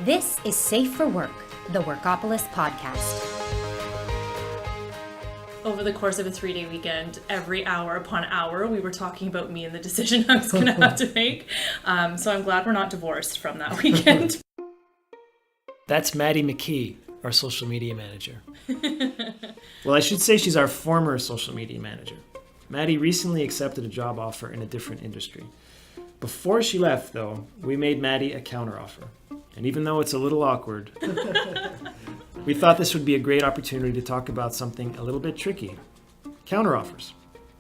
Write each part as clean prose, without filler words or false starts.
This is Safe for Work, the Workopolis podcast. Over the course of a 3-day weekend, every hour upon hour, we were talking about me and the decision I was going to have to make. So I'm glad we're not divorced from that weekend. That's Maddie McKee, our social media manager. Well, I should say she's our former social media manager. Maddie recently accepted a job offer in a different industry. Before she left, though, we made Maddie a counteroffer. And even though it's a little awkward, we thought this would be a great opportunity to talk about something a little bit tricky. Counteroffers.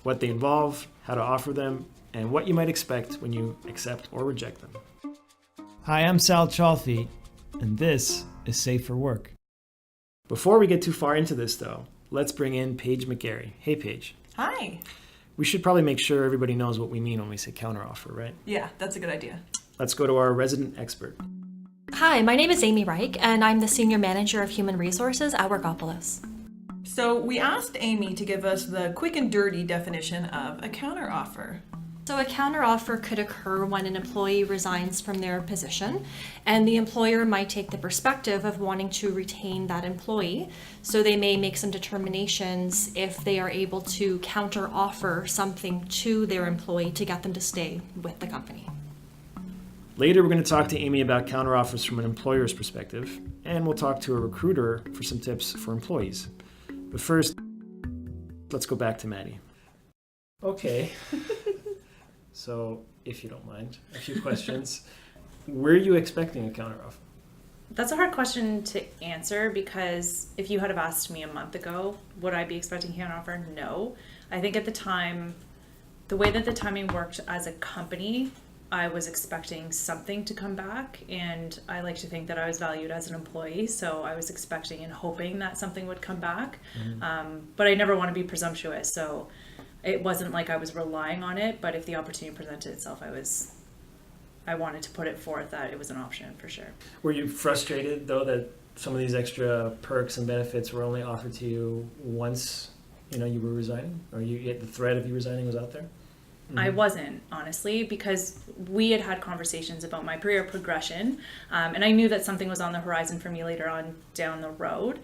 What they involve, how to offer them, and what you might expect when you accept or reject them. Hi, I'm Sal Chalfie, and this is Safe for Work. Before we get too far into this, though, let's bring in Paige McGarry. Hey, Paige. Hi. We should probably make sure everybody knows what we mean when we say counteroffer, right? Yeah, that's a good idea. Let's go to our resident expert. Hi, my name is Amy Reich, and I'm the Senior Manager of Human Resources at Workopolis. So we asked Amy to give us the quick and dirty definition of a counteroffer. So a counteroffer could occur when an employee resigns from their position, and the employer might take the perspective of wanting to retain that employee. So they may make some determinations if they are able to counteroffer something to their employee to get them to stay with the company. Later, we're going to talk to Amy about counteroffers from an employer's perspective, and we'll talk to a recruiter for some tips for employees. But first, let's go back to Maddie. Okay. So, if you don't mind, a few questions. Were you expecting a counteroffer? That's a hard question to answer because if you had have asked me a month ago, would I be expecting a counteroffer? No. I think at the time, the way that the timing worked as a company, I was expecting something to come back, and I like to think that I was valued as an employee, so I was expecting and hoping that something would come back. But I never want to be presumptuous, so it wasn't like I was relying on it, but if the opportunity presented itself, I wanted to put it forth that it was an option for sure. Were you frustrated, though, that some of these extra perks and benefits were only offered to you once, you were resigning? Or the threat of you resigning was out there? I wasn't, honestly, because we had conversations about my career progression, and I knew that something was on the horizon for me later on down the road.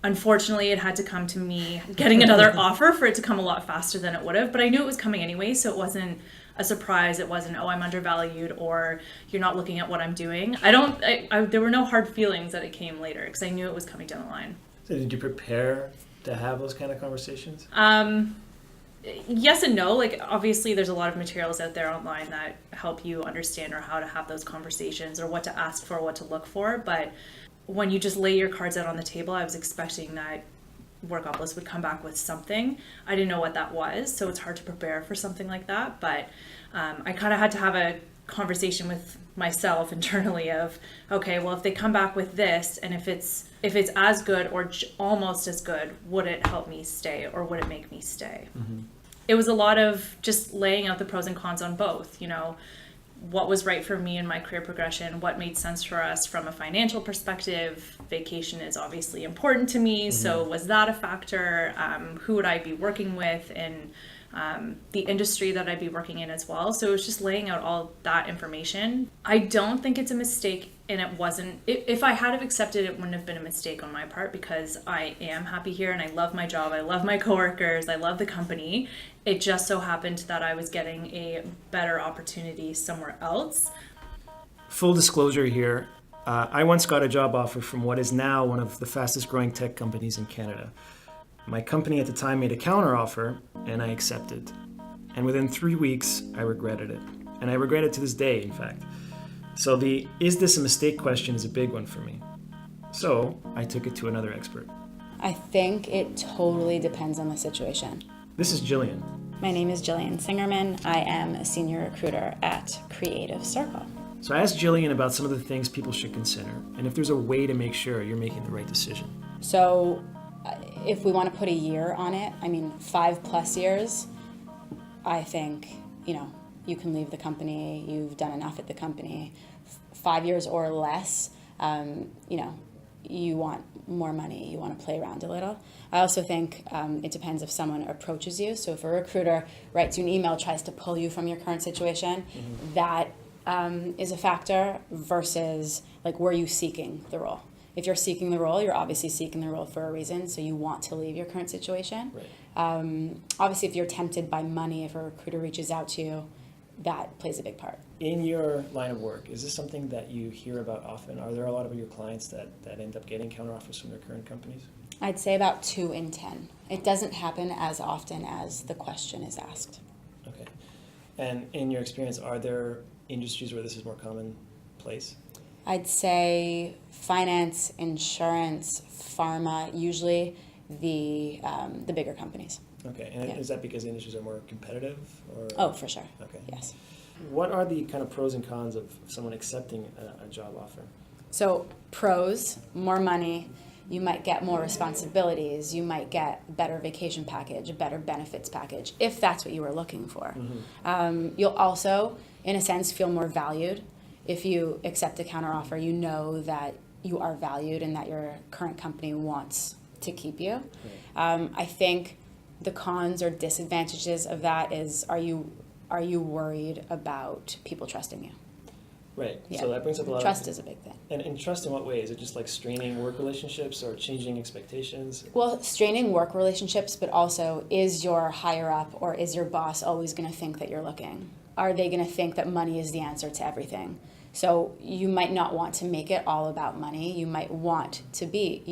Unfortunately, it had to come to me getting another offer for it to come a lot faster than it would have, but I knew it was coming anyway, so it wasn't a surprise. It wasn't, I'm undervalued, or you're not looking at what I'm doing. There were no hard feelings that it came later, because I knew it was coming down the line. So did you prepare to have those kind of conversations? Yes and no. Like, obviously there's a lot of materials out there online that help you understand or how to have those conversations or what to ask for, what to look for. But when you just lay your cards out on the table, I was expecting that Workopolis would come back with something. I didn't know what that was, so it's hard to prepare for something like that. But I kind of had to have a conversation with myself internally of, okay, well, if they come back with this, and if it's as good or almost as good, would it help me stay or would it make me stay? Mm-hmm. It was a lot of just laying out the pros and cons on both, what was right for me in my career progression, what made sense for us from a financial perspective. Vacation is obviously important to me, so was that a factor? Who would I be working with, and the industry that I'd be working in as well. So it was just laying out all that information. I don't think it's a mistake, and it wasn't. If I had have accepted it, wouldn't have been a mistake on my part, because I am happy here and I love my job. I love my coworkers. I love the company. It just so happened that I was getting a better opportunity somewhere else. Full disclosure here, I once got a job offer from what is now one of the fastest growing tech companies in Canada. My company at the time made a counteroffer, and I accepted. And within 3 weeks, I regretted it. And I regret it to this day, in fact. So the "is this a mistake" question is a big one for me. So I took it to another expert. I think it totally depends on the situation. This is Jillian. My name is Jillian Singerman. I am a senior recruiter at Creative Circle. So I asked Jillian about some of the things people should consider, and if there's a way to make sure you're making the right decision. So if we want to put a year on it, 5+ years, I think, you can leave the company, you've done enough at the company. 5 years or less, you want more money, you want to play around a little. I also think it depends if someone approaches you. So if a recruiter writes you an email, tries to pull you from your current situation, that is a factor versus like, were you seeking the role? If you're seeking the role, you're obviously seeking the role for a reason, so you want to leave your current situation. Right. Obviously, if you're tempted by money, if a recruiter reaches out to you, that plays a big part. In your line of work, is this something that you hear about often? Are there a lot of your clients that end up getting counteroffers from their current companies? I'd say about 2 in 10. It doesn't happen as often as the question is asked. Okay. And in your experience, are there industries where this is more commonplace? I'd say finance, insurance, pharma, usually the bigger companies. Okay. And Yeah. is that because industries are more competitive? Or? Oh, for sure. Okay. Yes. What are the kind of pros and cons of someone accepting a job offer? So pros, more money, you might get more responsibilities, you might get better vacation package, a better benefits package, if that's what you were looking for. You'll also, in a sense, feel more valued. If you accept a counteroffer, you know that you are valued and that your current company wants to keep you. I think the cons or disadvantages of that is, are you worried about people trusting you? Right. Yeah. So that brings up a lot Trust of... is a big thing. And trust in what way? Is it just like straining work relationships or changing expectations? Well, straining work relationships, but also, is your higher up or is your boss always going to think that you're looking? Are they going to think that money is the answer to everything? So you might not want to make it all about money. You might want to be,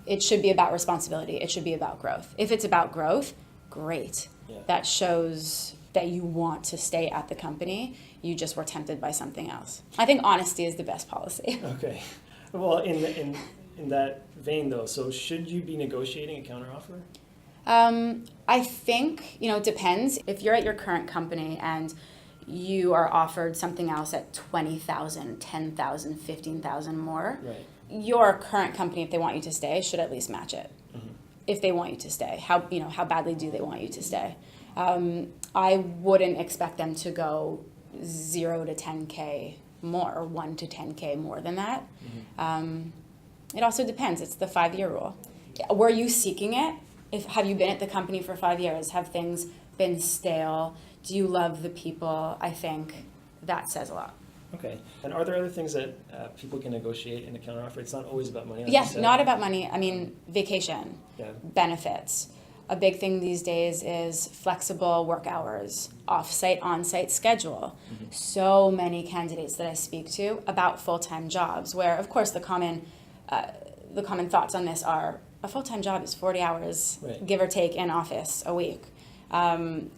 it should be about responsibility. It should be about growth. If it's about growth, great. Yeah. That shows that you want to stay at the company. You just were tempted by something else. I think honesty is the best policy. Okay. Well, in that vein, though, so should you be negotiating a counteroffer? I think, it depends. If you're at your current company and you are offered something else at 20,000, 10,000, 15,000 more, Right. your current company, if they want you to stay, should at least match it. If they want you to stay, how badly do they want you to stay? I wouldn't expect them to go 0 to 10K more, or 1 to 10K more than that. It also depends. It's the 5-year rule. Were you seeking it? Have you been at the company for 5 years? Have things been stale? Do you love the people? I think that says a lot. Okay. And are there other things that people can negotiate in a counteroffer? It's not always about money. Like Yeah, you said. not about money. I mean, vacation, Yeah. benefits. A big thing these days is flexible work hours, off-site, on-site schedule. So many candidates that I speak to about full-time jobs, where of course the common thoughts on this are, a full-time job is 40 hours, Right. give or take, in office a week.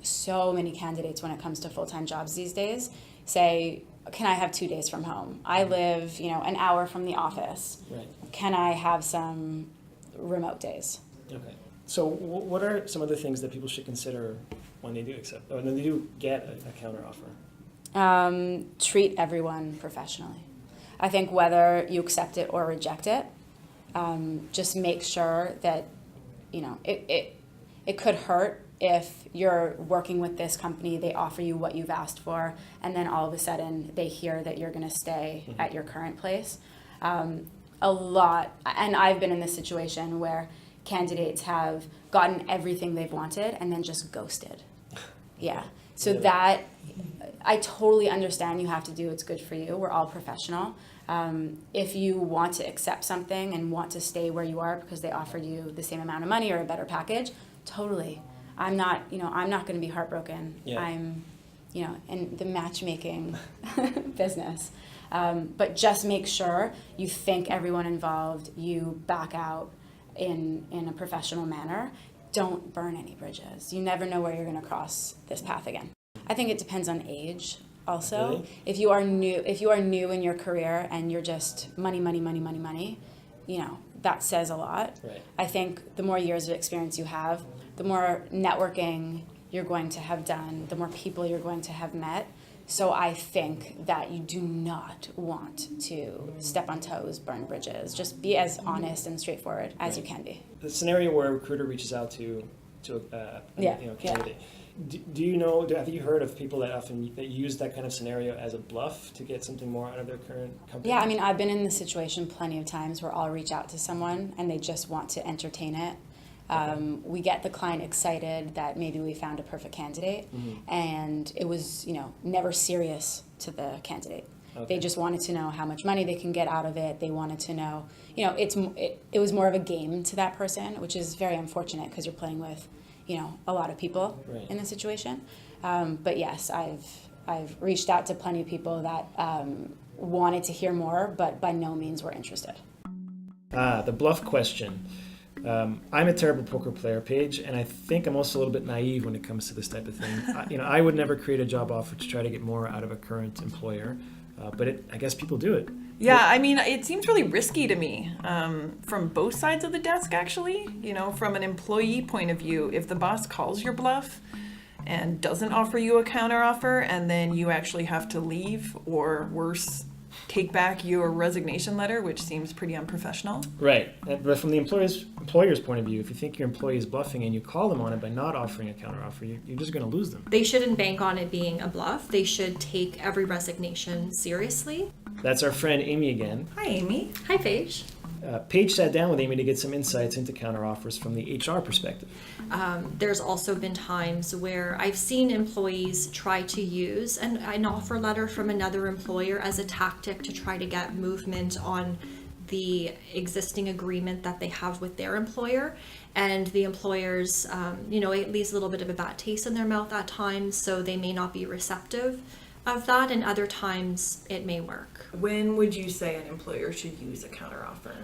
So many candidates, when it comes to full-time jobs these days, say, can I have 2 days from home? I live, an hour from the office. Right. Can I have some remote days? Okay. So what are some other things that people should consider when they do accept, or when they do get a counteroffer? Treat everyone professionally. I think whether you accept it or reject it, just make sure that, it could hurt if you're working with this company, they offer you what you've asked for, and then all of a sudden they hear that you're going to stay at your current place. A lot, and I've been in this situation where candidates have gotten everything they've wanted and then just ghosted. Yeah. So Yeah. that, I totally understand you have to do what's good for you. We're all professional. If you want to accept something and want to stay where you are because they offered you the same amount of money or a better package, totally. I'm not going to be heartbroken. Yeah. I'm, in the matchmaking business. But just make sure you thank everyone involved, you back out in a professional manner. Don't burn any bridges. You never know where you're going to cross this path again. I think it depends on age also. Really? If you are new in your career and you're just money, that says a lot. Right. I think the more years of experience you have, the more networking you're going to have done, the more people you're going to have met. So I think that you do not want to step on toes, burn bridges. Just be as honest and straightforward as you can be. The scenario where a recruiter reaches out to a candidate. Do you know? Have you heard of people that use that kind of scenario as a bluff to get something more out of their current company? Yeah, I mean, I've been in this situation plenty of times where I'll reach out to someone and they just want to entertain it. We get the client excited that maybe we found a perfect candidate, and it was, never serious to the candidate. Okay. They just wanted to know how much money they can get out of it. They wanted to know, it was more of a game to that person, which is very unfortunate because you're playing with, a lot of people Right. in this situation. But yes, I've reached out to plenty of people that wanted to hear more, but by no means were interested. The bluff question. I'm a terrible poker player, Paige, and I think I'm also a little bit naive when it comes to this type of thing. I would never create a job offer to try to get more out of a current employer, but I guess people do it. Yeah, I mean, it seems really risky to me from both sides of the desk, actually. From an employee point of view, if the boss calls your bluff and doesn't offer you a counteroffer, and then you actually have to leave, or worse, take back your resignation letter, which seems pretty unprofessional. Right. But from the employer's point of view, if you think your employee is bluffing and you call them on it by not offering a counteroffer, you're just going to lose them. They shouldn't bank on it being a bluff. They should take every resignation seriously. That's our friend Amy again. Hi, Amy. Hi, Paige. Paige sat down with Amy to get some insights into counteroffers from the HR perspective. There's also been times where I've seen employees try to use an offer letter from another employer as a tactic to try to get movement on the existing agreement that they have with their employer. And the employers, it leaves a little bit of a bad taste in their mouth at times, so they may not be receptive of that, and other times it may work. When would you say an employer should use a counteroffer?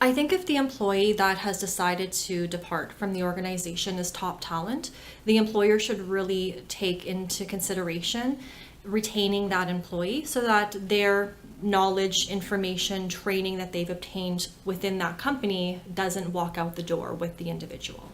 I think if the employee that has decided to depart from the organization is top talent, the employer should really take into consideration retaining that employee so that their knowledge, information, training that they've obtained within that company doesn't walk out the door with the individual.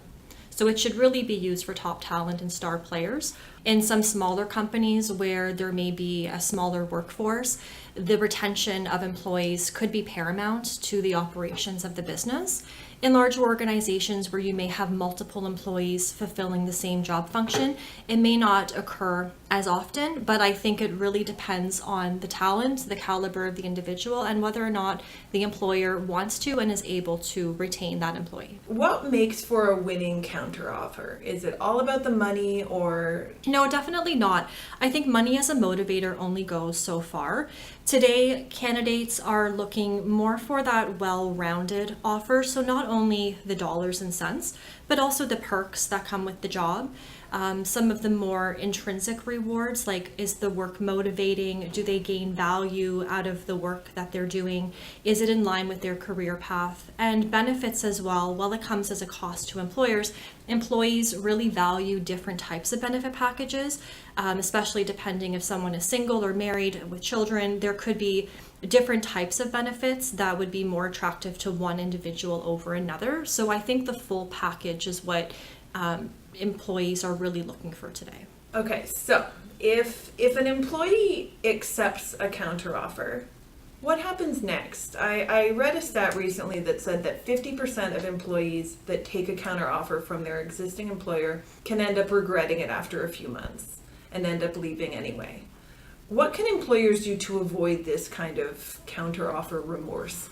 So it should really be used for top talent and star players. In some smaller companies where there may be a smaller workforce, the retention of employees could be paramount to the operations of the business. In larger organizations where you may have multiple employees fulfilling the same job function, it may not occur as often, but I think it really depends on the talent, the caliber of the individual, and whether or not the employer wants to and is able to retain that employee. What makes for a winning counteroffer? Is it all about the money, or? No, definitely not. I think money as a motivator only goes so far. Today, candidates are looking more for that well-rounded offer. So not only the dollars and cents, but also the perks that come with the job. Some of the more intrinsic rewards, like is the work motivating? Do they gain value out of the work that they're doing? Is it in line with their career path? And benefits as well. While it comes as a cost to employers, employees really value different types of benefit packages, especially depending if someone is single or married with children. There could be different types of benefits that would be more attractive to one individual over another. So I think the full package is what employees are really looking for today. Okay, so if an employee accepts a counteroffer, what happens next? I read a stat recently that said that 50% of employees that take a counteroffer from their existing employer can end up regretting it after a few months and end up leaving anyway. What can employers do to avoid this kind of counteroffer remorse?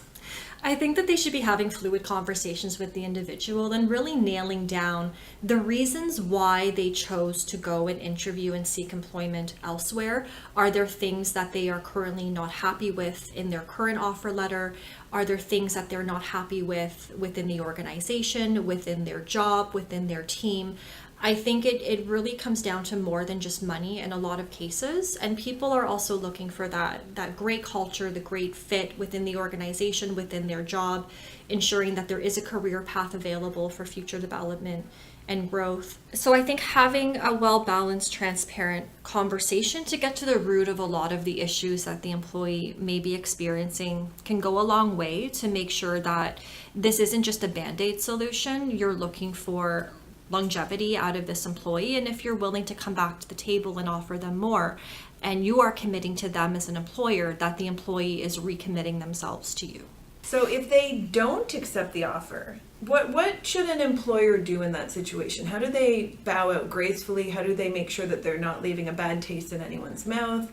I think that they should be having fluid conversations with the individual and really nailing down the reasons why they chose to go and interview and seek employment elsewhere. Are there things that they are currently not happy with in their current offer letter? Are there things that they're not happy with within the organization, within their job, within their team? I think it really comes down to more than just money in a lot of cases. And people are also looking for that great culture, the great fit within the organization, within their job, ensuring that there is a career path available for future development and growth. So I think having a well-balanced, transparent conversation to get to the root of a lot of the issues that the employee may be experiencing can go a long way to make sure that this isn't just a Band-Aid solution. You're looking for longevity out of this employee, and if you're willing to come back to the table and offer them more, and you are committing to them as an employer, that the employee is recommitting themselves to you. So if they don't accept the offer, what should an employer do in that situation? How do they bow out gracefully? How do they make sure that they're not leaving a bad taste in anyone's mouth?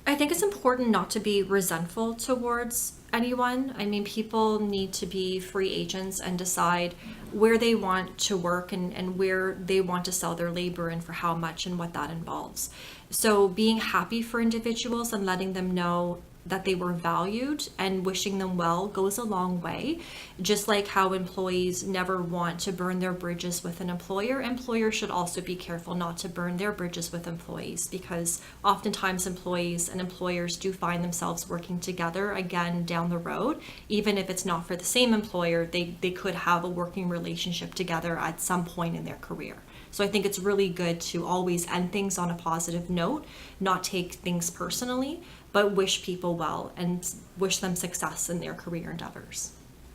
I think it's important not to be resentful towards anyone. I mean, people need to be free agents and decide where they want to work and where they want to sell their labor and for how much and what that involves. So being happy for individuals and letting them know that they were valued and wishing them well goes a long way. Just like how employees never want to burn their bridges with an employer, employers should also be careful not to burn their bridges with employees, because oftentimes employees and employers do find themselves working together again down the road. Even if it's not for the same employer, they could have a working relationship together at some point in their career. So I think it's really good to always end things on a positive note, not take things personally, but wish people well and wish them success in their career endeavors.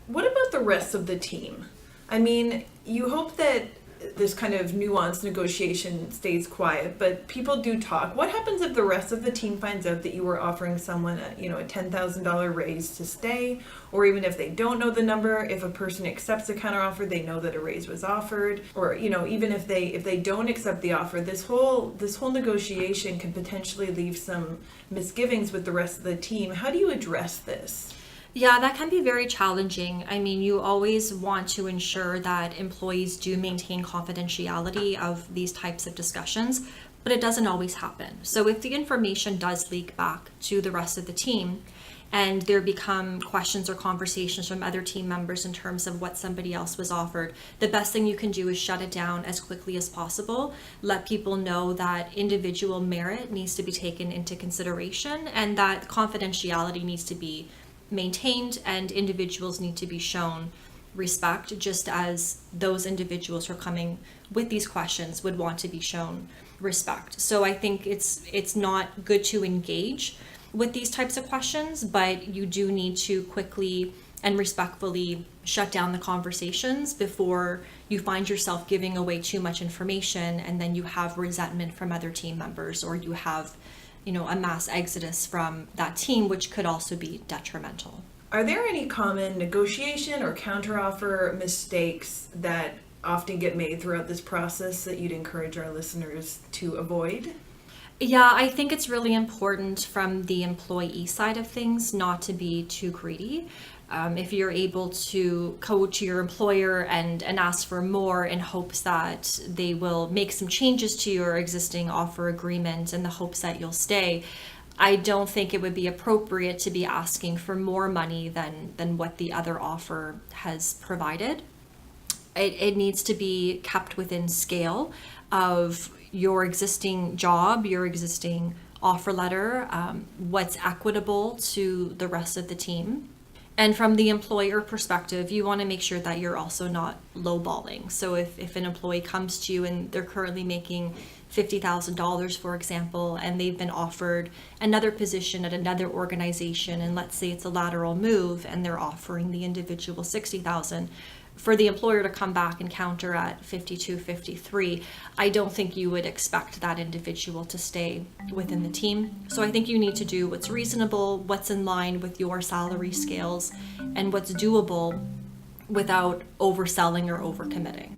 What about the rest of the team? I mean, you hope that this kind of nuanced negotiation stays quiet, but people do talk. What happens if the rest of the team finds out that you were offering someone a $10,000 raise to stay, or even if they don't know the number, if a person accepts a counteroffer, they know that a raise was offered, or even if they don't accept the offer, this whole negotiation can potentially leave some misgivings with the rest of the team. How do you address this? Yeah, that can be very challenging. I mean, you always want to ensure that employees do maintain confidentiality of these types of discussions, but it doesn't always happen. So if the information does leak back to the rest of the team and there become questions or conversations from other team members in terms of what somebody else was offered, the best thing you can do is shut it down as quickly as possible. Let people know that individual merit needs to be taken into consideration and that confidentiality needs to be maintained and individuals need to be shown respect, just as those individuals who are coming with these questions would want to be shown respect. So I think it's not good to engage with these types of questions, but you do need to quickly and respectfully shut down the conversations before you find yourself giving away too much information and then you have resentment from other team members, or you have a mass exodus from that team, which could also be detrimental. Are there any common negotiation or counteroffer mistakes that often get made throughout this process that you'd encourage our listeners to avoid? Yeah, I think it's really important from the employee side of things not to be too greedy. If you're able to go to your employer and ask for more in hopes that they will make some changes to your existing offer agreement in the hopes that you'll stay, I don't think it would be appropriate to be asking for more money than what the other offer has provided. It needs to be kept within scale of your existing job, your existing offer letter, what's equitable to the rest of the team. And from the employer perspective, you want to make sure that you're also not lowballing. So if an employee comes to you and they're currently making $50,000, for example, and they've been offered another position at another organization, and let's say it's a lateral move and they're offering the individual $60,000, for the employer to come back and counter at 52, 53, I don't think you would expect that individual to stay within the team. So I think you need to do what's reasonable, what's in line with your salary scales, and what's doable without overselling or overcommitting.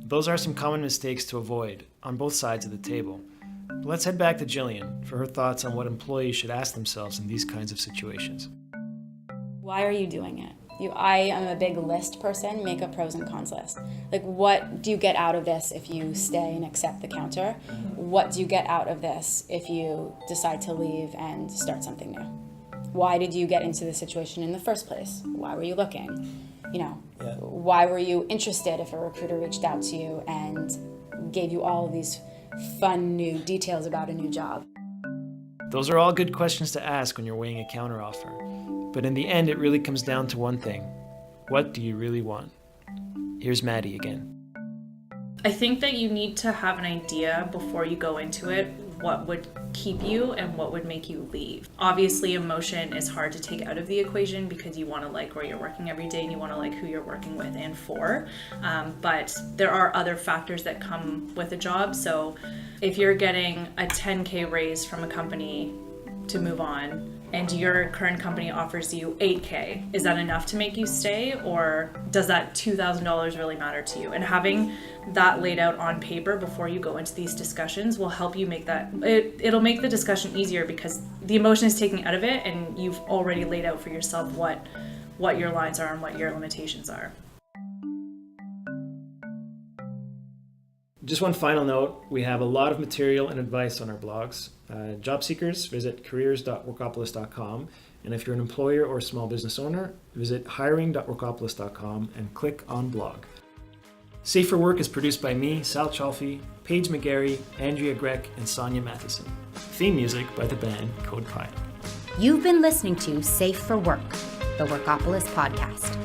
Those are some common mistakes to avoid on both sides of the table. But let's head back to Jillian for her thoughts on what employees should ask themselves in these kinds of situations. Why are you doing it? I am a big list person, make a pros and cons list. Like, what do you get out of this if you stay and accept the counter? What do you get out of this if you decide to leave and start something new? Why did you get into this situation in the first place? Why were you looking? Why were you interested if a recruiter reached out to you and gave you all of these fun new details about a new job? Those are all good questions to ask when you're weighing a counteroffer. But in the end, it really comes down to one thing. What do you really want? Here's Maddie again. I think that you need to have an idea before you go into it what would keep you and what would make you leave. Obviously, emotion is hard to take out of the equation because you want to like where you're working every day and you want to like who you're working with and for. But there are other factors that come with a job. So if you're getting a 10K raise from a company to move on, and your current company offers you $8K, is that enough to make you stay, or does that $2,000 really matter to you? And having that laid out on paper before you go into these discussions will help you make that, it'll make the discussion easier because the emotion is taken out of it and you've already laid out for yourself what your lines are and what your limitations are. Just one final note, we have a lot of material and advice on our blogs. Job seekers, visit careers.workopolis.com. And if you're an employer or a small business owner, visit hiring.workopolis.com and click on blog. Safe for Work is produced by me, Sal Chalfie, Paige McGarry, Andrea Greck, and Sonia Matheson. Theme music by the band Code Pie. You've been listening to Safe for Work, the Workopolis podcast.